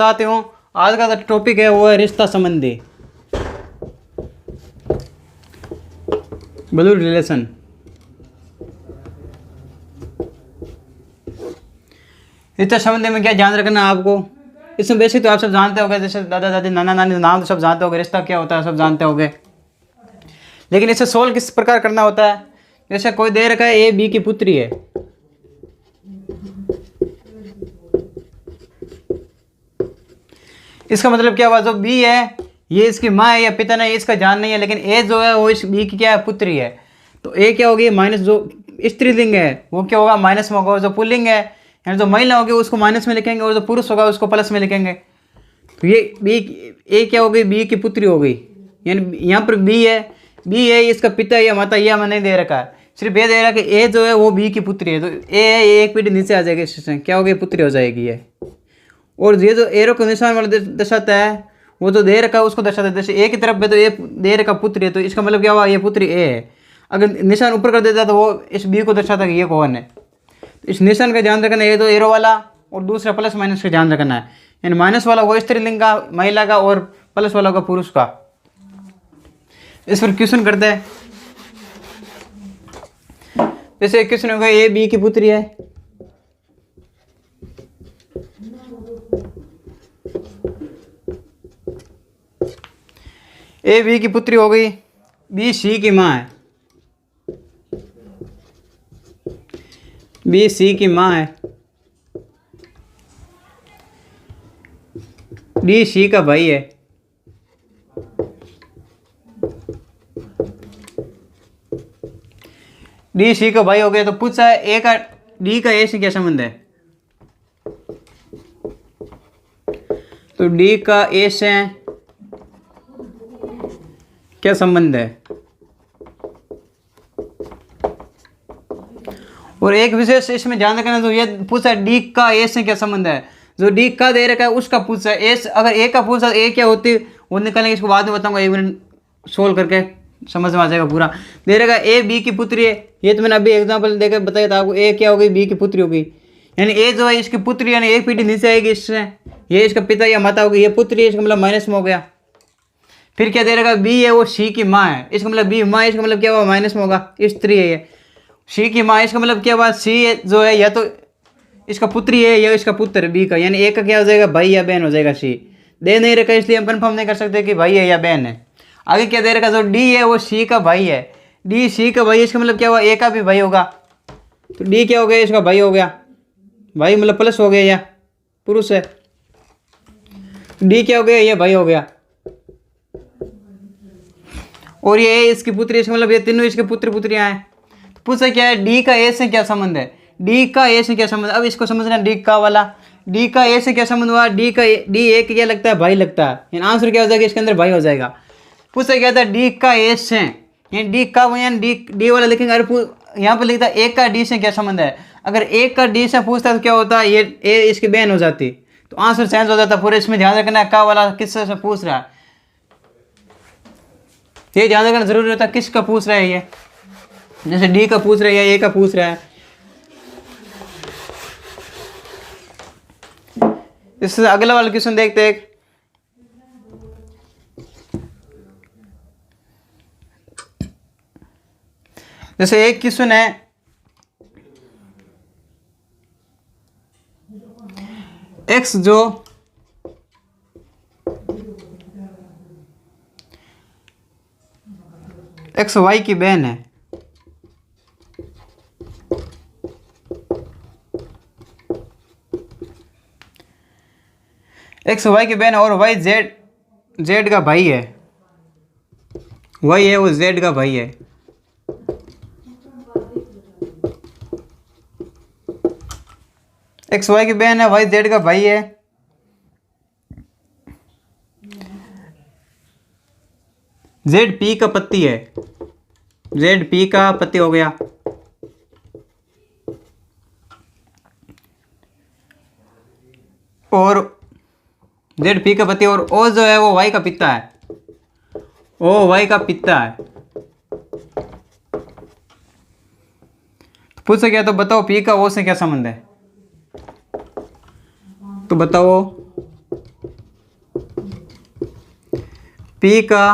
साथियों, आज का टॉपिक है वो है रिश्ता संबंधी, ब्लड रिलेशन। रिश्ता संबंधी में क्या ध्यान रखना है आपको? इसमें बेसिक तो आप सब जानते होंगे, जैसे दादा दादी नाना नानी नाम तो सब जानते होंगे, रिश्ता क्या होता है सब जानते होंगे। लेकिन इसे सोल्व किस प्रकार करना होता है? जैसे कोई दे रखा है ए बी की पुत्री है, इसका मतलब क्या हुआ? जो बी है ये इसकी माँ है या पिता नहीं, इसका जान नहीं है, लेकिन ए जो है वो इस बी की क्या है? पुत्री है। तो ए क्या होगी? माइनस, जो स्त्रीलिंग है वो क्या होगा? माइनस में होगा। जो पुल्लिंग है यानी जो महिला होगी उसको माइनस में लिखेंगे, और जो पुरुष होगा उसको प्लस में लिखेंगे। तो ये बी, ए क्या हो गई? बी की पुत्री हो गई। यानी यहाँ पर बी है इसका पिता या माता, यह हमें नहीं दे रखा है, सिर्फ ये दे रहा है कि ए जो है वो बी की पुत्री है। तो ए है, ये एक पीढ़ी नीचे आ जाएगी, इससे क्या हो गई? पुत्री हो जाएगी ये। और ये जो एरो को निशान वाला दर्शाता है वो जो दे रखा है उसको दर्शाता है। जैसे ए की तरफ है तो ए दे रखा पुत्री है, तो इसका मतलब क्या हुआ? ये पुत्री ए है। अगर निशान ऊपर कर देता तो वो इस बी को दर्शाता है कि ये कौन है। तो इस निशान का ध्यान रखना है, ये तो एरो वाला, और दूसरा प्लस माइनस का ध्यान रखना है। यानी माइनस वाला वो स्त्रीलिंग का, महिला का, और प्लस वाला का पुरुष का। इस पर क्वेश्चन करते हैं। जैसे क्वेश्चन होगा ए बी की पुत्री है, ए बी की पुत्री हो गई, बी सी की माँ है, बी सी की माँ है, डी सी का भाई है, डी सी का भाई हो गया। तो पूछा है ए का डी का ए से क्या संबंध है? तो डी का ए से क्या संबंध है? और एक विशेष इसमें ध्यान रखना, तो ये पूछा डी का ए से क्या संबंध है। जो डी का दे रखा है उसका पूछा ए, अगर ए का पूछा ए क्या होती वो निकालेंगे, इसको बाद में बताऊंगा, एक मिनट सोल्व करके समझ में आ जाएगा पूरा। दे रखा है ए बी की पुत्री है, ये तो मैंने अभी एग्जांपल देकर बताया था आपको। ए क्या हो गई? बी की पुत्री हो गई। यानी ए जो है इसकी पुत्री, यानी एक पीढ़ी नीचे आएगी इससे, ये इसका पिता या माता होगी, ये पुत्री है, इसका मतलब माइनस में हो गया। फिर क्या दे रखा? बी है वो सी की माँ है, इसका मतलब बी माँ, इसका मतलब क्या हुआ? माइनस में होगा, स्त्री है ये, सी की माँ, इसका मतलब क्या हुआ? सी जो है या तो इसका पुत्री है या इसका पुत्र बी का, यानी ए का क्या हो जाएगा? भाई या बहन हो जाएगा। सी दे नहीं रखा इसलिए हम कंफर्म नहीं कर सकते कि भाई है या बहन है। आगे क्या दे रखा? जो डी है वो सी का भाई है, डी सी का भाई, इसका मतलब क्या हुआ? ए का भी भाई होगा। तो डी क्या हो गया? इसका भाई हो गया, भाई मतलब प्लस हो गया, या पुरुष है। डी क्या हो गया? ये भाई हो गया। और ये इसकी पुत्री, इसका मतलब ये तीनों इसके पुत्र पुत्रियां हैं। तो पूछा क्या है? डी का ए से क्या संबंध है? डी का ए से क्या संबंध? अब इसको समझना, डी का वाला, डी का ए से क्या संबंध हुआ? डी का डी ए क्या लगता है? भाई लगता है। आंसर क्या हो जाएगा? इसके अंदर भाई हो जाएगा। पूछा क्या था? डी का ए से, यानी डी का, यानी डी वाला लिखेंगे। अरे यहाँ पर लिखता है ए का डी से क्या संबंध है। अगर ए का डी से पूछता तो क्या होता? ये ए इसकी बहन हो जाती, तो आंसर चेंज हो जाता पूरे। इसमें ध्यान रखना है का वाला किससे से पूछ रहा है, ये ध्यान रखना जरूरी होता है किसका पूछ रहा है ये। जैसे डी का पूछ रहा है या ए का पूछ रहा है। इससे अगला वाला क्वेश्चन देखते हैं। जैसे एक क्वेश्चन है, एक्स जो एक्स वाई की बहन है, एक्स वाई की बहन, और वाई जेड का भाई है, वाई है वो जेड का भाई है। एक्स वाई की बहन है, वाई जेड का भाई है। जेड पी का पति है, जेड पी का पति हो गया। और जेड पी का पति, और ओ जो है वो वाई का पिता है, ओ वाई का पिता है। पूछा गया तो बताओ पी का ओ से क्या संबंध है। तो बताओ पी का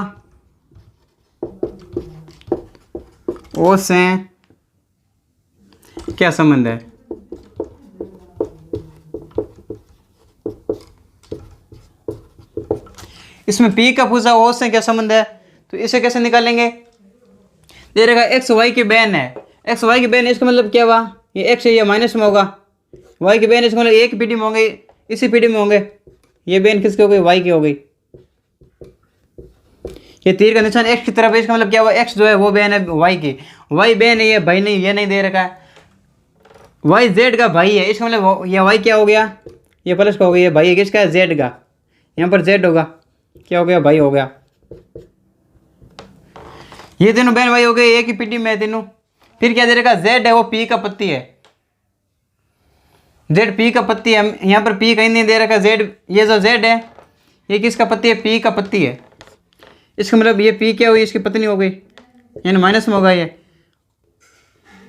ओ से क्या संबंध है? इसमें पी का पूछा ओ से क्या संबंध है, तो इसे कैसे निकालेंगे? दे रहेगा एक्स वाई की बहन है, एक्स वाई की बहन, इसका मतलब क्या हुआ, ये एक्स है ये माइनस में होगा, वाई की बहन इसका मतलब एक पीढ़ी में होंगे, इसी पीढ़ी में होंगे, ये बहन किसकी हो गई, वाई की हो गई। ये तीर का निशान एक्स की तरफ है, इसका मतलब क्या हुआ, एक्स जो है वो बहन है वाई की, वाई बहन है, ये भाई नहीं, ये नहीं दे रखा है, वाई जेड का भाई है, इसका मतलब ये वाई क्या हो गया, ये प्लस का हो गया, ये भाई है किसका है, जेड का, यहाँ पर जेड होगा, क्या हो गया, भाई हो गया। ये तीनों बहन भाई हो गए, एक ही पीढ़ी में है तीनों। फिर क्या दे रखा, जेड है वो पी का पति है, जेड पी का पति है, यहाँ पर पी कहीं नहीं दे रखा, जेड, ये जो जेड है ये किसका पति है, पी का पति है, इसका मतलब ये पी क्या हुई, इसकी पत्नी हो गई, यानी माइनस में होगा ये,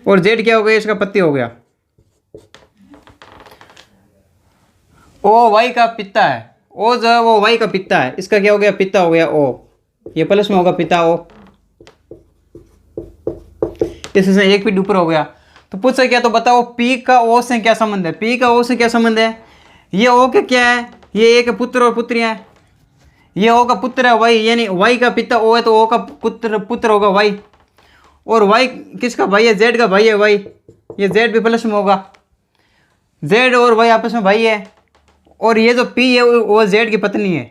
और जेड क्या हो गया, इसका पति हो गया। ओ वाई का पिता है, ओ जो है वो वाई का पिता है, इसका क्या हो गया, पिता हो गया ओ, ये प्लस में होगा पिता ओ, इससे एक पीठ ऊपर हो गया। तो पूछा क्या, तो बताओ पी का ओ से क्या संबंध है, पी का ओ से क्या संबंध है, ये ओ के क्या है, ये एक पुत्र और पुत्री है, ये ओ का पुत्र है वाई, यानी वाई का पिता ओ है तो ओ का पुत्र होगा वाई, और वाई किसका भाई है, जेड का भाई है वाई, ये जेड भी प्लस में होगा, जेड और वाई आपस में भाई है, और ये जो पी है वो जेड की पत्नी है,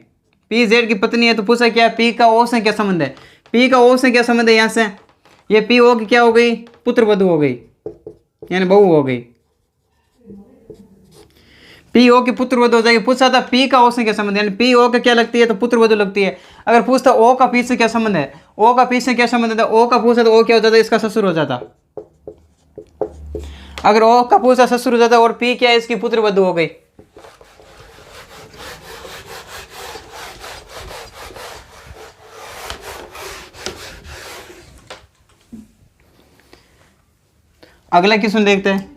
पी जेड की पत्नी है। तो पूछा क्या, पी का ओ से क्या संबंध है, पी का ओ से क्या संबंध है, यहाँ से ये पी ओ की क्या हो गई, पुत्र वधू हो गई, यानी बहू हो गई, पी ओ की पुत्र वधू हो जाएगी। पूछा था पी का ओ से क्या संबंध है, यानी पी ओ का क्या लगती है, तो पुत्र वधू लगती है। अगर पूछता ओ का पी से क्या संबंध है, ओ का पी से क्या संबंध है, ओ का पूछा तो ओ क्या हो जाता, इसका ससुर हो जाता। अगर ओ का पूछा ससुर हो जाता, और पी क्या है, इसकी पुत्र वधू हो गई। अगला क्वेश्चन देखते हैं।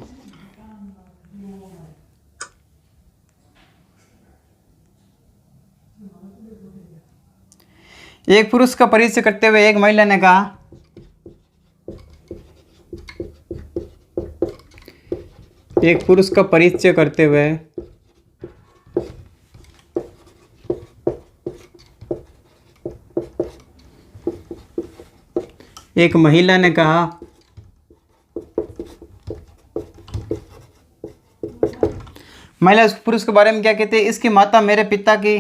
एक पुरुष का परिचय करते हुए एक महिला ने कहा, एक पुरुष का परिचय करते हुए एक महिला ने कहा, महिला उस पुरुष के बारे में क्या कहते हैं, इसकी माता मेरे पिता की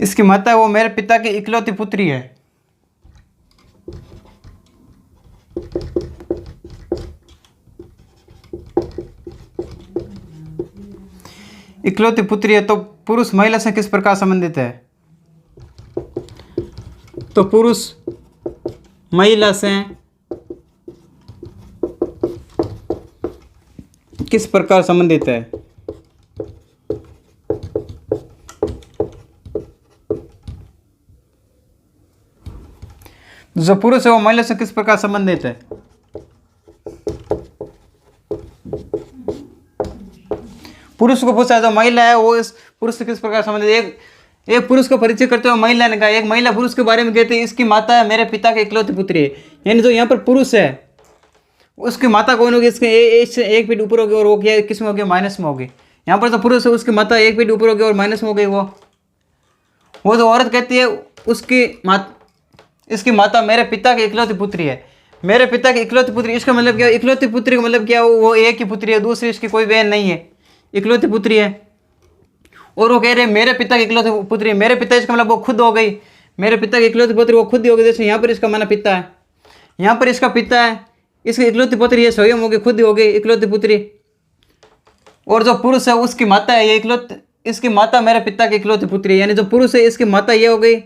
इसकी माता वो मेरे पिता की इकलौती पुत्री है। इकलौती पुत्री है, तो पुरुष महिला से किस प्रकार संबंधित है, तो पुरुष महिला से किस प्रकार संबंधित है, जो पुरुष है वो महिला से किस प्रकार संबंधित है। पुरुष को पूछा जो महिला है वो इस पुरुष से किस प्रकार संबंधित है। एक पुरुष का परिचय करते हुए महिला ने कहा, एक महिला पुरुष के बारे में कहती है इसकी माता है मेरे पिता की इकलौती पुत्री है, यानी जो यहाँ पर पुरुष है उसकी माता कौन होगी, इसके एक पीठ ऊपर होगी, और वो क्या किस में होगी, माइनस में होगी। यहाँ पर तो पुरुष है उसकी माता एक पीठ ऊपर होगी और माइनस में हो गई। वो जो औरत कहती है इसकी माता मेरे पिता की इकलौती पुत्री है, मेरे पिता की इकलौती पुत्री, इसका मतलब क्या, इकलौती पुत्री का मतलब क्या, वो एक ही पुत्री है, दूसरी इसकी कोई बहन नहीं है, इकलौती पुत्री है। और वो कह रहे हैं मेरे पिता की इकलौती पुत्री है, मेरे पिता, इसका मतलब वो खुद हो गई, मेरे पिता की इकलौती पुत्री वो खुद ही हो गई। जैसे यहाँ पर इसका माना पिता है, यहाँ पर इसका पिता है, इसकी इकलौती पुत्री है, स्वयं हो गई, खुद ही हो गई इकलौती पुत्री। और जो पुरुष है उसकी माता है ये इकलौती, इसकी माता मेरे पिता की इकलौती पुत्री है, यानी जो पुरुष है इसकी माता ये हो गई,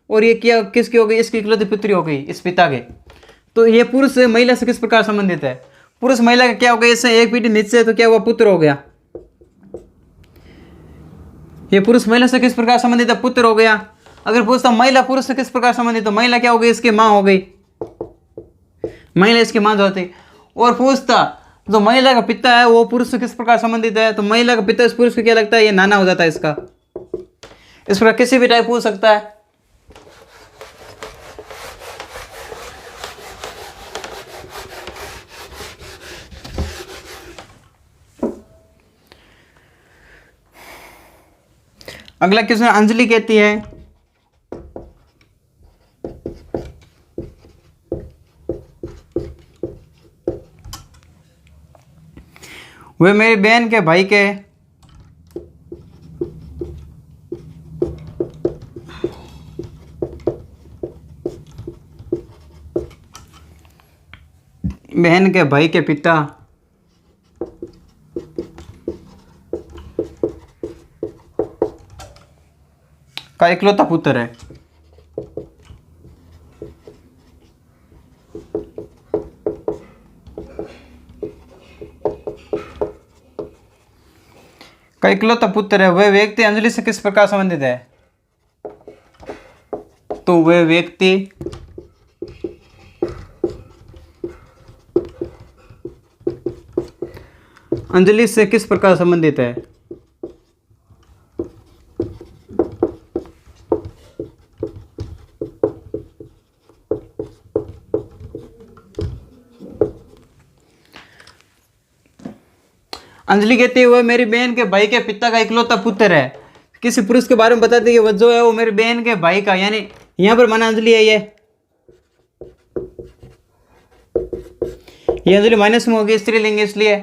और ये क्या किसकी हो गई, इसकी इकलौती पुत्री हो गई इस पिता के। तो ये पुरुष महिला से किस प्रकार संबंधित है, पुरुष महिला का क्या हो गया, इससे एक पीढ़ी नीचे तो क्या हुआ, पुत्र हो गया। ये पुरुष महिला से किस प्रकार संबंधित है, पुत्र हो गया। अगर पूछता महिला पुरुष से किस प्रकार संबंधित, तो महिला क्या हो गई, इसकी माँ हो गई। महिला इसकी मां जो होती। और पूछता जो महिला का पिता है वो पुरुष से किस प्रकार संबंधित है, तो महिला का पिता इस पुरुष को क्या लगता है, ये नाना हो जाता है इसका। इस प्रकार किसी भी टाइप पूछ सकता है। अगला क्वेश्चन अंजलि कहती है वे मेरी बहन के भाई के भाई के पिता का इकलौता पुत्र है। का इकलौता पुत्र है। वह व्यक्ति अंजलि से किस प्रकार संबंधित है, तो वह व्यक्ति अंजलि से किस प्रकार संबंधित है, अंजलि कहती है वह मेरी बहन के भाई के पिता का इकलौता पुत्र है। किसी पुरुष के बारे में बताती है कि वह जो है वो मेरी बहन के भाई का, यानी यहां पर माना अंजलि है, ये अंजलि माइनस में होगी, स्त्रीलिंग इसलिए।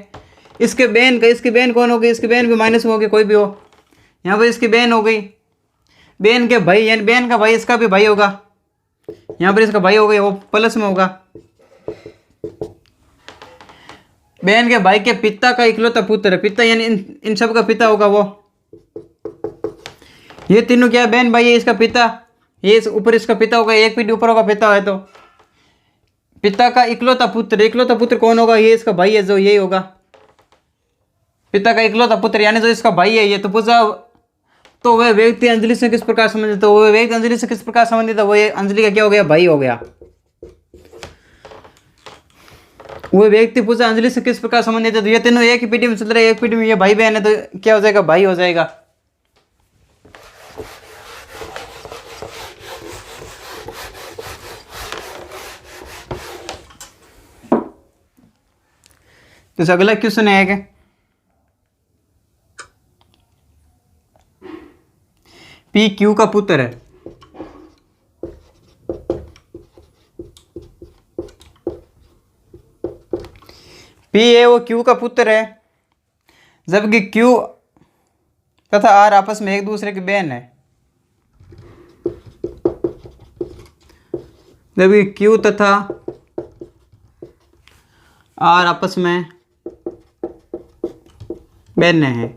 इसके बहन कौन होगी, इसकी बहन भी माइनस में होगी, कोई भी हो। यहाँ पर इसकी बहन हो गई, बहन के भाई यानी बहन का भाई, इसका भी भाई होगा। यहाँ पर इसका भाई हो गया, वो प्लस में होगा। बहन के भाई के पिता का इकलौता पुत्र है, पिता यानी इन सब का पिता होगा वो। ये तीनों क्या है, बहन भाई है, इसका पिता, ये ऊपर इसका पिता होगा, एक पीढ़ी ऊपर होगा पिता है, तो पिता का इकलौता पुत्र कौन होगा, ये इसका भाई है, जो यही होगा पिता का इकलौता पुत्र, यानी जो इसका भाई है ये। तो पूछा तो वह व्यक्ति अंजलि से किस प्रकार संबंधित, तो वह व्यक्ति अंजलि से किस प्रकार संबंधित है, वो ये अंजलि का क्या हो गया, भाई हो गया। वो व्यक्ति पूछा अंजलि से किस प्रकार संबंधित है, तो ये तीनों एक ही पीढ़ी में चल रहे हैं, एक पीढ़ी में ये भाई बहन है, तो क्या हो जाएगा, भाई हो जाएगा। तो अगला क्वेश्चन है कि पी क्यू का पुत्र है। पी है वो क्यू का पुत्र है, जबकि क्यू तथा आर आपस में एक दूसरे की बहन है। जबकि क्यू तथा आर आपस में बहन है।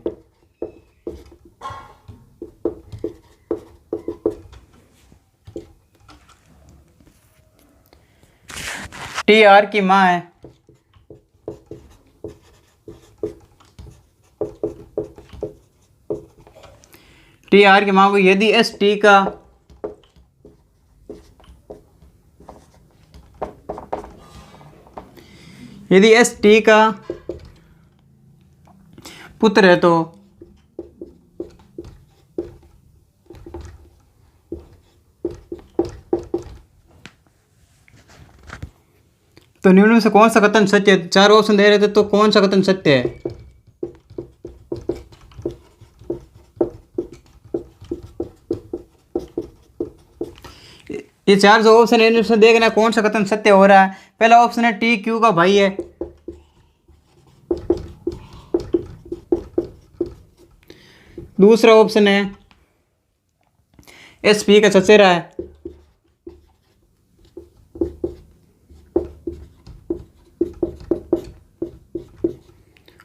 टी आर की मां है। टी आर की मां को यदि एस टी का पुत्र है तो निम्न में से कौन सा कथन सत्य है। चार ऑप्शन दे रहे थे, तो कौन सा कथन सत्य है। ये चार जो ऑप्शन है इनमें से देखना कौन सा कथन सत्य हो रहा है। पहला ऑप्शन है टी क्यू का भाई है। दूसरा ऑप्शन है एस पी का चचेरा है।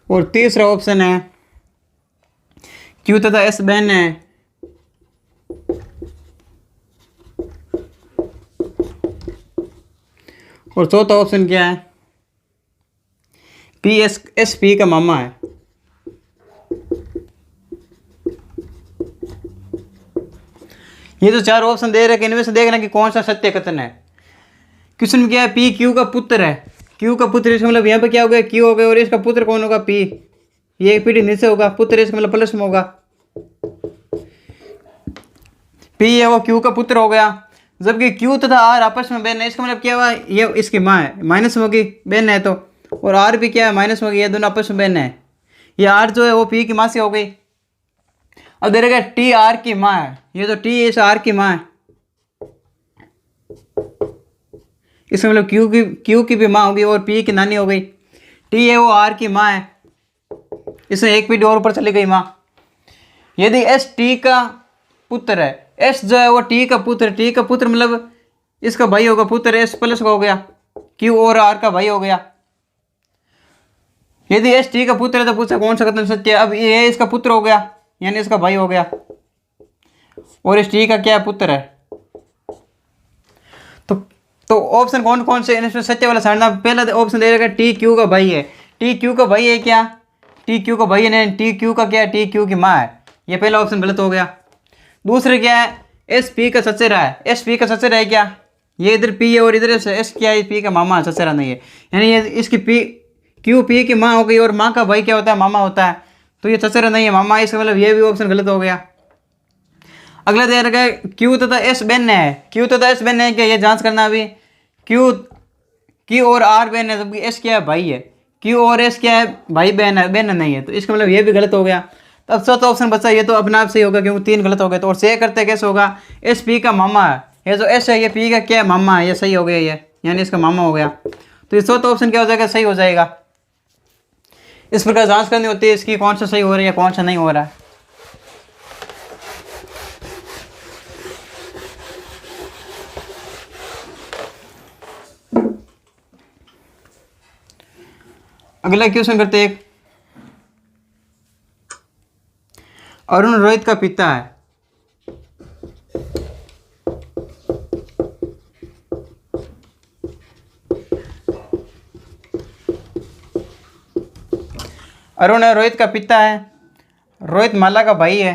और तीसरा ऑप्शन है क्यू तथा एस बहन है। और चौथा ऑप्शन क्या है, पी एस पी का मामा है। ये जो चार ऑप्शन दे रहे हैं, इनमें से देखना कि कौन सा सत्य कथन है। क्वेश्चन में क्या है, पी क्यू का पुत्र है, क्यू का पुत्र, इसका मतलब यहाँ पे क्या हो गया, क्यू हो गया, और इसका पुत्र कौन होगा, पी, ये एक पीढ़ी नीचे होगा, पुत्र इसका मतलब प्लस में होगा, पी है वो क्यू का पुत्र हो गया। जबकि क्यू तथा आर आपस में बहन है, इसका मतलब क्या हुआ, ये इसकी माँ है, माइनस में होगी, बहन है तो, और आर भी क्या है, माइनस में होगी, ये दोनों आपस में बहन है। ये आर जो है वो पी की माँ से हो गई। अब दे रखा टी आर की माँ है, ये तो टी इस आर की माँ है, इसका मतलब क्यू की भी माँ होगी और पी की नानी हो गई। टी है वो आर की माँ है, इसमें एक पीढ़ी और ऊपर चली गई माँ। यदि एस टी का पुत्र है, एस जो है वो टी का पुत्र, टी का पुत्र मतलब इसका भाई होगा, पुत्र एस प्लस का हो गया, क्यू और आर का भाई हो गया। यदि एस टी का पुत्र है तो पूछा कौन सा कथन सत्य है। अब ये इसका पुत्र हो गया, यानी इसका भाई हो गया, और एस टी का क्या है, पुत्र है। तो ऑप्शन कौन कौन से इसमें सत्य वाला सारना, पहला ऑप्शन दे रखा टी क्यू का भाई है, टी क्यू का भाई है क्या, टी क्यू का भाई है नहीं, टी क्यू का क्या है, टी क्यू की माँ है, ये पहला ऑप्शन गलत हो गया। दूसरे क्या है, एस पी का सचेरा है, एस पी का सचेरा है क्या, ये इधर पी है और इधर एस क्या है, पी का मामा है, सचेरा नहीं है, यानी ये इसकी पी क्यू पी की माँ हो गई, और माँ का भाई क्या होता है, मामा होता है, तो ये सचेरा नहीं है, मामा, इसका मतलब ये भी ऑप्शन गलत हो गया। अगला दे रखा है क्यू तथा एस बहन है, क्यू तथा एस बहन है क्या, ये जांच करना अभी, क्यू और आर बहन है, जबकि एस क्या है, भाई है, क्यू और एस क्या है, भाई बहन है, बहन नहीं है, तो इसका मतलब ये भी गलत हो गया। तो अब चौथा ऑप्शन बचा, ये तो अपने आप से ही होगा क्योंकि 3 गलत हो गए, तो और से करते कैसे होगा, एस पी का मामा है, ये जो एस है ये पी का क्या है, मामा है, ये सही हो गया, ये यानी इसका मामा हो गया, तो ये चौथा ऑप्शन क्या हो जाएगा, सही हो जाएगा। इस प्रकार जांच करनी होती है इसकी, कौन सा सही हो रहा है या कौन सा नहीं हो रहा है। अगला क्वेश्चन करते हैं, अरुण रोहित का पिता है, अरुण है रोहित का पिता है, रोहित माला का भाई है,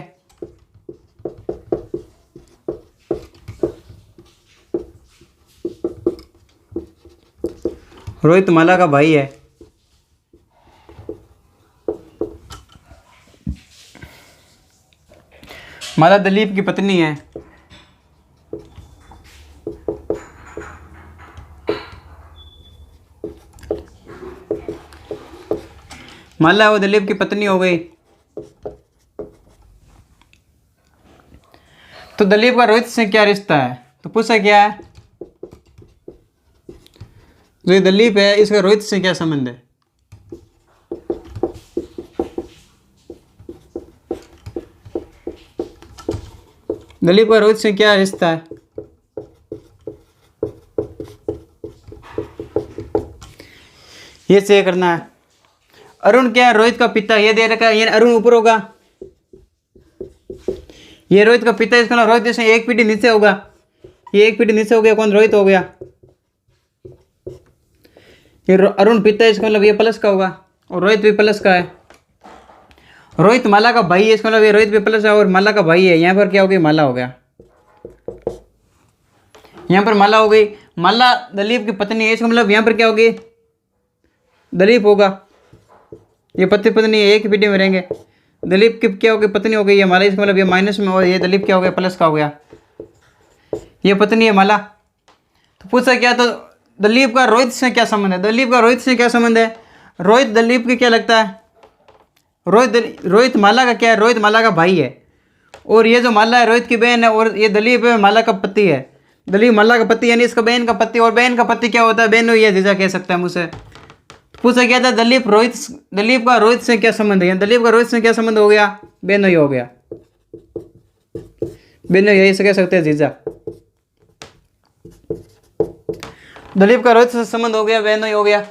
रोहित माला का भाई है, माला दिलीप की पत्नी है, माला वो दिलीप की पत्नी हो गई। तो दिलीप का रोहित से क्या रिश्ता है, तो पूछा क्या है, जो ये दिलीप है इसका रोहित से क्या संबंध है, दिलीप का रोहित से क्या रिश्ता है, ये चेक करना है। अरुण क्या है, रोहित का पिता, ये दे रखा है, ये अरुण ऊपर होगा, ये रोहित का पिता, इसका रोहित जैसे एक पीढ़ी नीचे होगा, ये एक पीढ़ी नीचे हो गया, कौन, रोहित हो गया, ये अरुण पिता, इसका मतलब ये प्लस का होगा, और रोहित भी प्लस का है, रोहित माला का भाई है, इसका मतलब ये रोहित भी प्लस है और माला का भाई है, यहाँ पर क्या हो गया, माला हो गया, यहाँ पर माला हो गई, माला दिलीप की पत्नी है, इसका मतलब यहाँ पर क्या होगी, दिलीप होगा, ये पति पत्नी एक ही पीढ़ी में रहेंगे, दिलीप की क्या हो गई, पत्नी हो गई, ये माला, इसका मतलब ये माइनस में, और ये दिलीप क्या हो गया, प्लस का हो गया, ये पत्नी है माला। तो पूछा क्या, तो दिलीप का रोहित से क्या संबंध है, दिलीप का रोहित से क्या संबंध है, रोहित दिलीप की क्या लगता है, रोहित माला का क्या है, रोहित माला का भाई है, और ये जो माला है रोहित की बहन है, और ये दिलीप है माला का पति है, दिलीप माला का पति यानी इसका बहन का पति, और बहन का पति क्या होता है, बहन ये जीजा कह सकता है मुझसे। पूछा क्या था, दिलीप का रोहित से क्या संबंध है, दिलीप का रोहित से क्या संबंध हो गया, बहनोई हो गया, बहनोई यही से कह सकते हैं जीजा, दिलीप का रोहित से संबंध हो गया, बहनोई हो गया।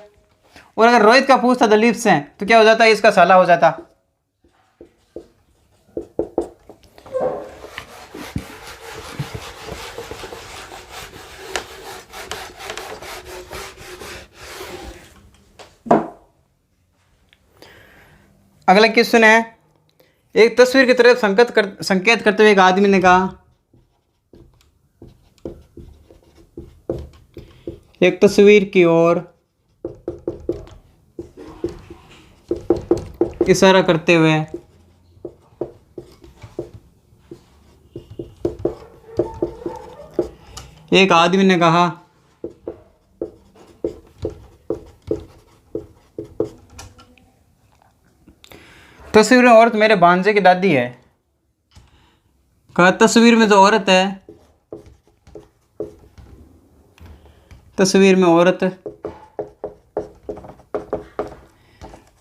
और अगर रोहित का पूछता दिलीप से तो क्या हो जाता, इसका साला हो जाता। अगला क्वेश्चन है, एक तस्वीर की तरफ संकेत करते हुए एक आदमी ने कहा एक तस्वीर की ओर इशारा करते हुए एक आदमी ने कहा, तस्वीर में औरत मेरे भांजे की दादी है। कहा तस्वीर में जो औरत है, तस्वीर में औरत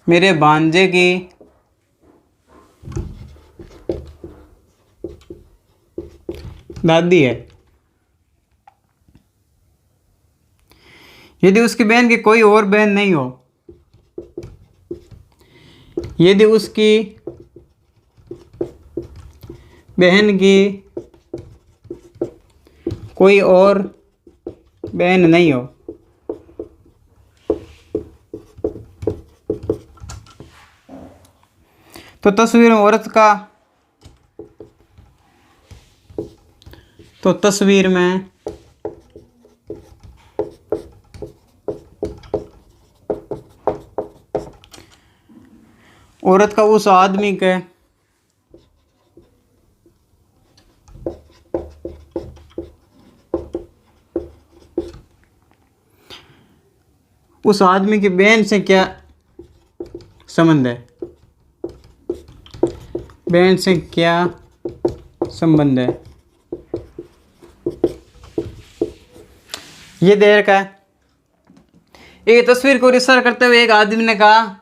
मेरे भांजे की दादी है। यदि उसकी बहन की कोई और बहन नहीं हो, यदि उसकी बहन की कोई और बहन नहीं हो, तो तस्वीर में औरत का, तो तस्वीर में औरत का उस आदमी के उस आदमी की बहन से क्या संबंध है, बहन से क्या संबंध है। ये देर का है। एक तस्वीर को इशारा करते हुए एक आदमी ने कहा,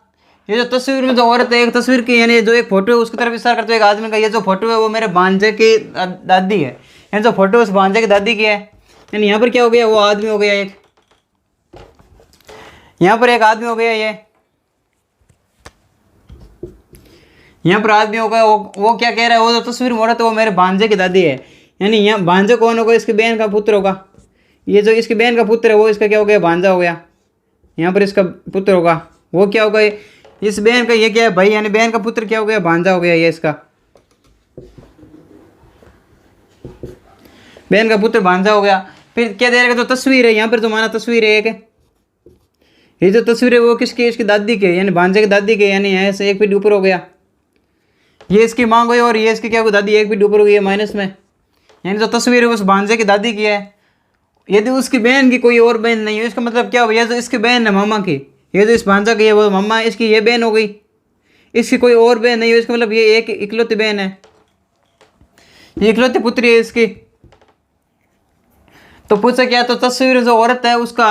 ये जो तस्वीर में जो औरत है, एक तस्वीर की यानी जो एक फोटो है उसकी तरफ इशारा करते हुए एक आदमी ने कहा, ये जो फोटो है वो मेरे भांजे की दादी है। यानी जो फोटो उस भांजे की दादी की है। यानी यहाँ पर क्या हो गया, वो आदमी हो गया एक, यहाँ पर एक आदमी हो गया, ये यहाँ पर आदमी होगा। वो क्या कह रहा है, वो जो तस्वीर में औरत है वो मेरे भांजे की दादी है। यानी यहाँ भांजे कौन होगा, इसकी बहन का पुत्र होगा। ये जो इसकी बहन का पुत्र है वो इसका क्या हो गया, भांजा हो गया। यहाँ पर इसका पुत्र होगा, वो क्या होगा, इस बहन का ये क्या है भाई, यानी बहन का पुत्र क्या हो गया, भांजा हो गया। ये इसका बहन का पुत्र भांजा हो गया। फिर क्या दे रहा, जो तस्वीर है यहाँ पर जो माना तस्वीर है एक, ये जो तस्वीर है वो किसकी, इसकी दादी के, यानी भांजे की दादी के, यानी यहाँ से एक फीट ऊपर हो गया। ये इसकी मांग हुई और ये इसकी क्या हुई, दादी एक फीट ऊपर हो गई है माइनस में। यानी जो तस्वीर है उस भांजे की दादी की है। यदि उसकी बहन की कोई और बहन नहीं है, इसका मतलब क्या हो, ये जो इसकी बहन है मामा की, ये जो इस भांजा की है वो मामा, इसकी ये बहन हो गई। इसकी कोई और बहन नहीं है, इसका मतलब ये एक इकलौती बहन है, ये इकलौती पुत्री है इसकी। तो पूछा क्या, तो तस्वीर जो औरत है उसका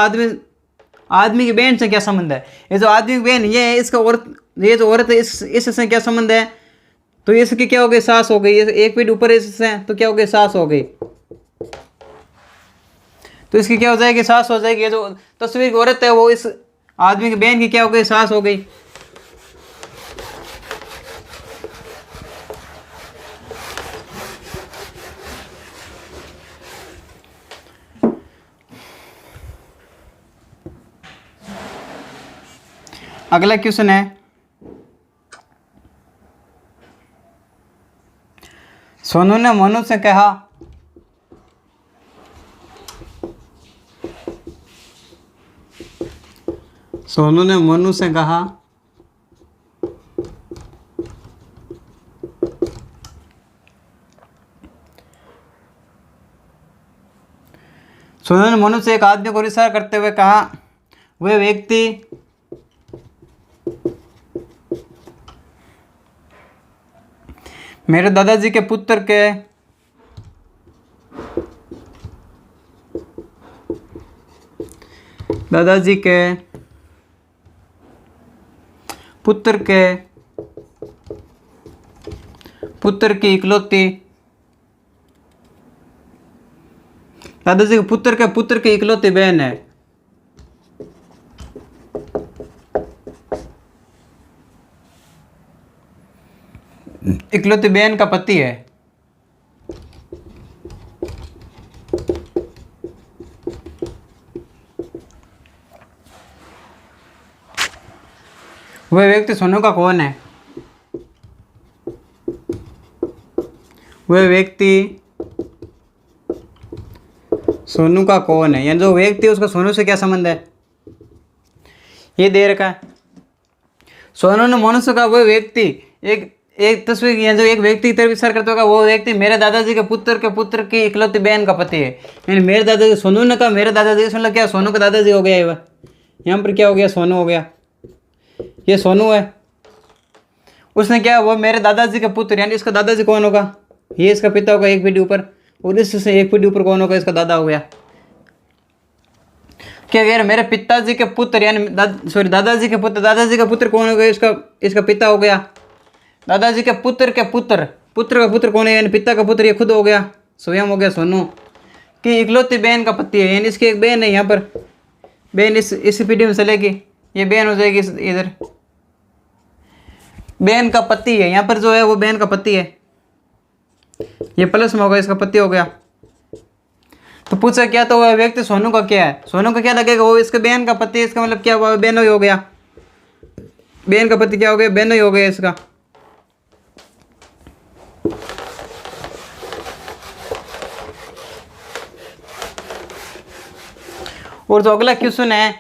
आदमी की बहन से क्या संबंध है। ये जो आदमी की बहन ये है, इसका औरत, ये जो औरत है इससे क्या संबंध है। तो इसकी क्या हो गई, सास हो गई। एक फीट ऊपर इससे तो क्या हो गई, सास हो गई। तो इसकी क्या हो जाएगी, सास हो जाएगी। ये जो तस्वीर की औरत है वो इस आदमी की बहन की क्या हो गई, सास हो गई। अगला क्वेश्चन है, सोनू ने मनु से कहा, सोनू ने मनु से कहा, सोनू ने मनु से एक आदमी को इशारा करते हुए कहा, वह व्यक्ति मेरे दादाजी के पुत्र के दादाजी के पुत्र की इकलौती, दादाजी के पुत्र की इकलौती बहन है। इकलौती बहन का पति है। वह व्यक्ति सोनू का कौन है, वह व्यक्ति सोनू का कौन है, यानी जो व्यक्ति है उसका सोनू से क्या संबंध है, ये दे रखा है। सोनू ने मनुष्य का वो व्यक्ति एक एक तस्वीर या जो एक व्यक्ति की तरफ इशारा करता होगा, वो व्यक्ति मेरे दादाजी के पुत्र की इकलौती बहन का पति है। यानी मेरे दादाजी, सोनू ने कहा मेरे दादाजी, मतलब क्या सोनू का दादाजी हो गया है वह, यहाँ पर क्या हो गया, सोनू हो गया, ये सोनू है। उसने क्या, वो मेरे दादाजी के पुत्र, यानी इसका दादाजी कौन होगा, ये इसका पिता होगा एक पीढ़ी ऊपर, और इससे एक पीढ़ी ऊपर कौन होगा, इसका दादा हो गया। क्या यार, मेरे पिताजी के पुत्र यानी दादाजी के पुत्र, दादाजी का पुत्र कौन हो गया, इसका पिता हो गया। दादाजी के पुत्र का पुत्र कौन है, यानी पिता का पुत्र, ये खुद हो गया, स्वयं हो गया सोनू की इकलौती बहन का पति है। यानी इसकी एक बहन है, यहाँ पर बहन इस पीढ़ी में चलेगी, ये बहन हो जाएगी इधर, बहन का पति है, यहाँ पर जो है वो बहन का पति है, ये प्लस में होगा, इसका पति हो गया। तो पूछा क्या, तो वह व्यक्ति सोनू का क्या है, सोनू का क्या लगेगा, वो इसके बहन का पति है, इसका मतलब क्या हुआ, बहन ही हो गया, बहन का पति क्या हो गया, बहन ही हो गया इसका। और जो अगला क्वेश्चन है,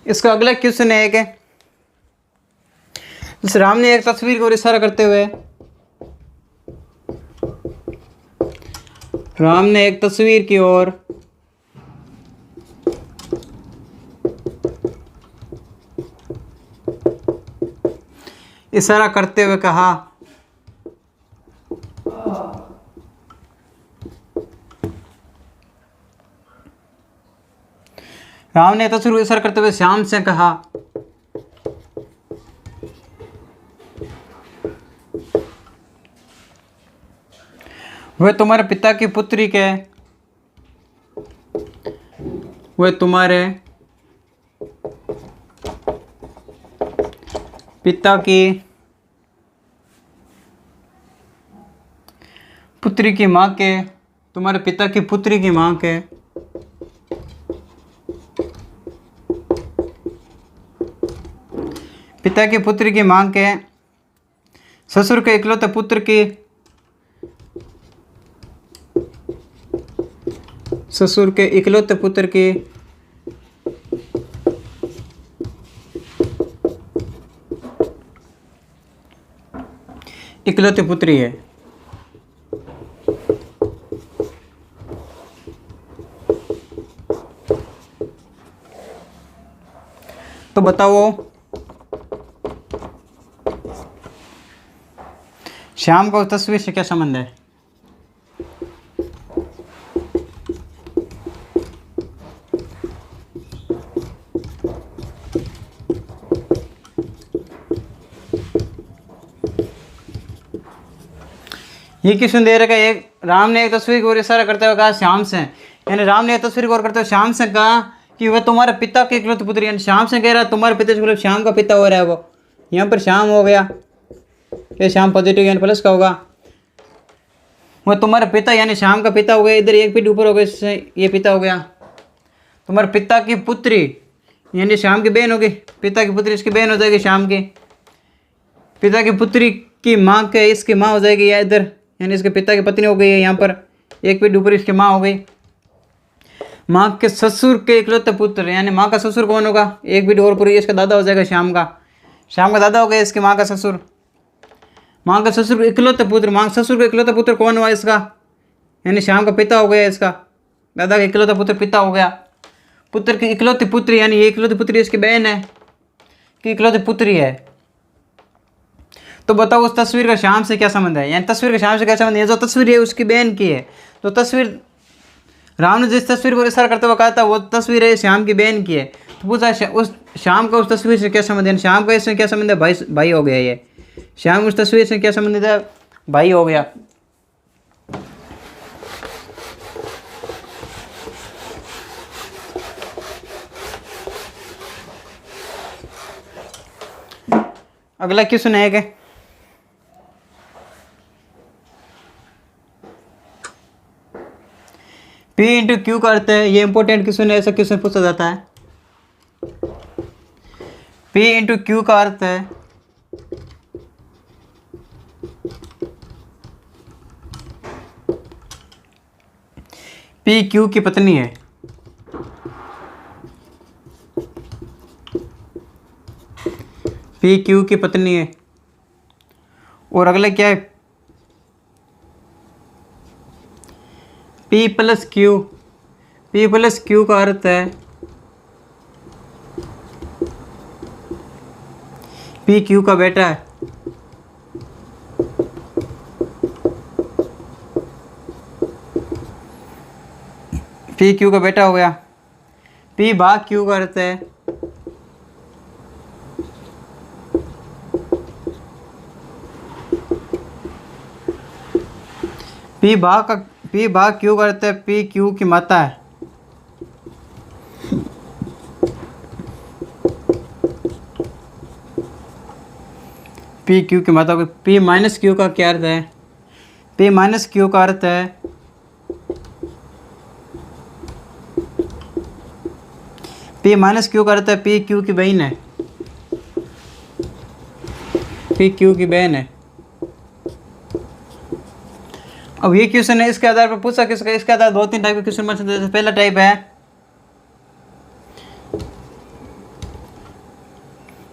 इसका अगला क्वेश्चन है कि इस राम ने एक तस्वीर को इशारा करते हुए, राम ने एक तस्वीर की ओर इशारा करते हुए कहा, राम ने तस्वीर को इशारा करते हुए श्याम से कहा, वह तुम्हारे पिता की पुत्री के, वह तुम्हारे पिता की पुत्री की माँ के, तुम्हारे पिता की पुत्री की माँ के पिता की पुत्री की माँ के ससुर के इकलौते पुत्र की, ससुर के इकलौते पुत्र की इकलौती पुत्री है। तो बताओ श्याम का उस तस्वीर से क्या संबंध है। ये क्वेश्चन दे रखा है, एक राम ने एक तस्वीर की ओर इशारा करते हुए कहा श्याम से, यानी राम ने एक तस्वीर की ओर करते हुए श्याम से कहा कि वह तुम्हारे पिता के इकलौते पुत्र, यानी श्याम से कह रहा है तुम्हारे पिता से, श्याम का पिता हो रहा है वो, यहाँ पर श्याम हो गया, ये श्याम पॉजिटिव यानी प्लस का होगा, वह तुम्हारे पिता यानी श्याम का पिता हो गया, इधर एक पीठ ऊपर हो गया, इससे ये पिता हो गया। तुम्हारे पिता की पुत्री यानी श्याम की बहन होगी, पिता की पुत्री इसकी बहन हो जाएगी श्याम की, पिता की पुत्री की माँ के इसकी माँ हो जाएगी, या इधर यानी इसके पिता की पत्नी हो गई है, यहाँ पर एक पीठ ऊपर इसकी माँ हो गई। माँ के ससुर के इकलौते पुत्र यानी माँ का ससुर कौन होगा, एक पीठ और पूरी इसका दादा हो जाएगा श्याम का दादा हो गया, इसकी माँ का ससुर, माँ का ससुर के इकलौते पुत्र, माँ ससुर का इकलौता पुत्र कौन हुआ इसका, यानी श्याम का पिता हो गया, इसका दादा का इकलौता पुत्र पिता हो गया। पुत्र की इकलौती पुत्री यानी ये इकलौती पुत्री इसकी बहन है कि इकलौती पुत्री है। तो बताओ उस तस्वीर का श्याम से क्या संबंध है, यानी तस्वीर का श्याम से क्या संबंध है। जो तस्वीर है उसकी बहन की है, तो तस्वीर राम ने जिस तस्वीर को इशारा करते हुए कहा था वो तस्वीर है श्याम की बहन की है। तो पूछा उस श्याम का उस तस्वीर से क्या संबंध है, श्याम का इससे क्या संबंध है, भाई हो गया, ये श्याम उस तस्वीर से क्या संबंधित है, भाई हो गया। अगला क्वेश्चन है क्या, P इंटू क्यू का अर्थ है, ये इंपॉर्टेंट क्वेश्चन है, ऐसा क्वेश्चन पूछा जाता है। P इंटू क्यू का अर्थ है पी क्यू की पत्नी है। पी क्यू की पत्नी है। और अगला क्या है, P plus Q. P plus Q का अर्थ है पी क्यू का बेटा है। पी क्यू का बेटा हो गया। पी भाग क्यू का अर्थ है पी भाग क्यू का अर्थ है पी क्यू की माता है। पी क्यू की माता को। पी माइनस क्यू का क्या अर्थ है, पी माइनस क्यू का अर्थ है पी माइनस क्यू का अर्थ है पी क्यू की बहन है। पी क्यू की बहन है। अब ये क्वेश्चन है, इसके आधार पर पूछा किसका, इसके आधार 2-3 टाइप के क्वेश्चन बन सकते हैं। पहला टाइप है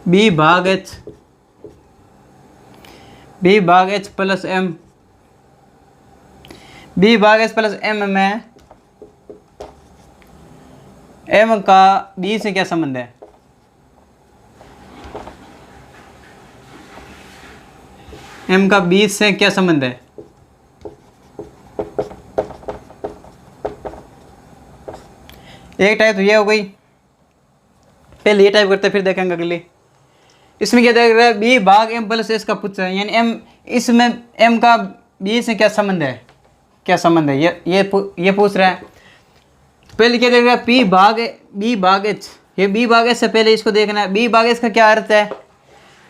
बी भाग एच। बी भाग एच प्लस एम। बी भाग एच प्लस एम में एम का बी से क्या संबंध है। एम का बी से क्या संबंध है। एक टाइप तो ये हो गई, पहले ये टाइप करते फिर देखेंगे अगली। इसमें क्या देख रहा है, बी भाग एम प्लस एस का पूछा है, यानी एम, इसमें एम का बी से क्या संबंध है, क्या संबंध है, ये पूछ रहा है। पहले क्या देख रहा है, बी भाग एच। ये बी भाग एच से पहले इसको देखना है, बी भाग एच का क्या अर्थ है।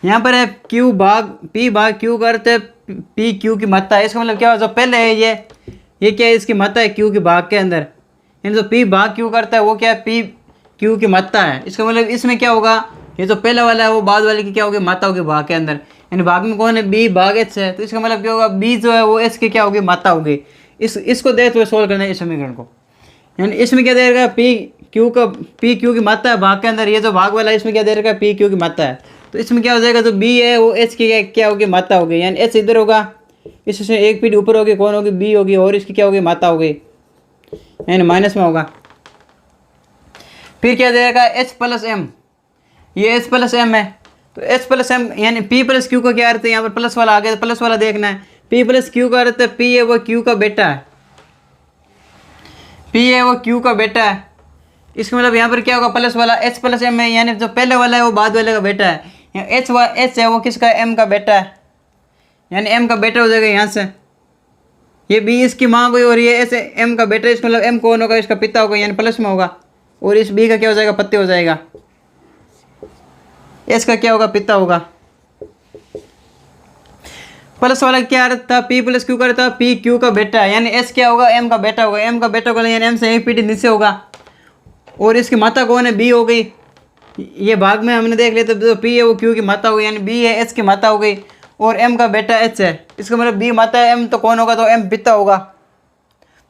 यहाँ पर है क्यू भाग पी भाग क्यू का अर्थ है पी क्यू की मात्रा है। इसका मतलब क्या, जो पहले है ये क्या है, इसकी मात्रा है क्यू के भाग के अंदर, यानी जो पी भाग क्यू करता है वो क्या है, पी क्यू की मात्रा है। इसका मतलब इसमें क्या होगा, ये जो पहला वाला है वो बाद वाले की क्या होगी, मात्रा होगी भाग के अंदर, यानी भाग में कौन है, बी भाग एच है। तो इसका मतलब क्या होगा, बी जो है वो एच की क्या होगी, मात्रा होगी। इसको देखते हुए सोल्व करना है इस समीकरण को। यानी इसमें क्या दे रखा है, पी क्यू की मात्रा है भाग के अंदर, ये जो भाग वाला है इसमें क्या दे रखा है, पी क्यू की मात्रा है। तो इसमें क्या हो जाएगा, जो बी है वो एच की क्या होगी, मात्रा होगी, यानी एच इधर होगा, इससे एक पीठ ऊपर होगी, कौन होगी, बी होगी, और इसकी क्या होगी, मात्रा होगी, यानी माइनस में होगा। फिर क्या दे रखा है, एच प्लस एम। ये एच प्लस एम है, तो एच प्लस एम यानी पी प्लस क्यू का क्या अर्थ है, यहाँ पर प्लस वाला आ गया, तो प्लस वाला देखना है। पी प्लस क्यू का अर्थ है पी है वो क्यू का बेटा है, पी है वो क्यू का बेटा है। इसका मतलब यहाँ पर क्या होगा, प्लस वाला एच प्लस एम है, यानी जो पहले वाला है वो बाद वाले का बेटा है। यहाँ एच है वो किसका, एम का बेटा है, यानी एम का बेटा हो जाएगा यहाँ से। ये बी इसकी माँ हुई और ये एच एम का बेटा, इसका मतलब एम कौन होगा, इसका पिता होगा, यानी प्लस में होगा, और इस बी का क्या हो जाएगा, पत्ते हो जाएगा। एच का क्या होगा, पिता होगा। प्लस वाला क्या अर्थ था, पी प्लस क्यू का अर्थ था पी क्यू का बेटा है, यानी एच क्या होगा, एम का बेटा होगा, एम का बेटा होगा, यानी एम से एक पीढ़ी नीचे होगा, और इसकी माता कौन है, बी हो गई। ये भाग में हमने देख लिया, तो जो पी है वो क्यू की माता हो गई, यानी बी है एच की माता हो गई, और एम का बेटा एच है। इसका मतलब बी माता है, एम तो कौन होगा, तो एम पिता होगा।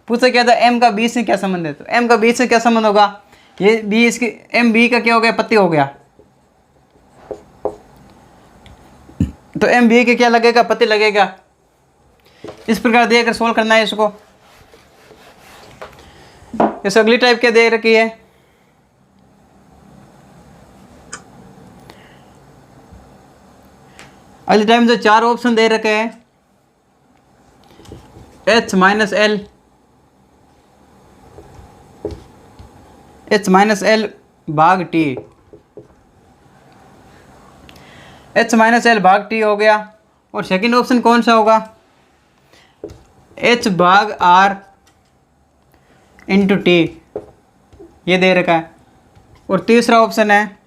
पूछा क्या था, एम का बी से क्या संबंध है, तो एम का बी से क्या संबंध होगा, ये बी इसकी एम बी का क्या हो गया, पति हो गया, तो एम बी के क्या लगेगा, पति लगेगा। इस प्रकार देकर सोल्व करना है इसको। इस अगली टाइप क्या दे रखी है, अगली टाइम जो 4 ऑप्शन दे रखे हैं, एच माइनस एल भाग टी, एच माइनस एल भाग टी हो गया। और सेकंड ऑप्शन कौन सा होगा, एच भाग आर इंटू टी, ये दे रखा है। और तीसरा ऑप्शन है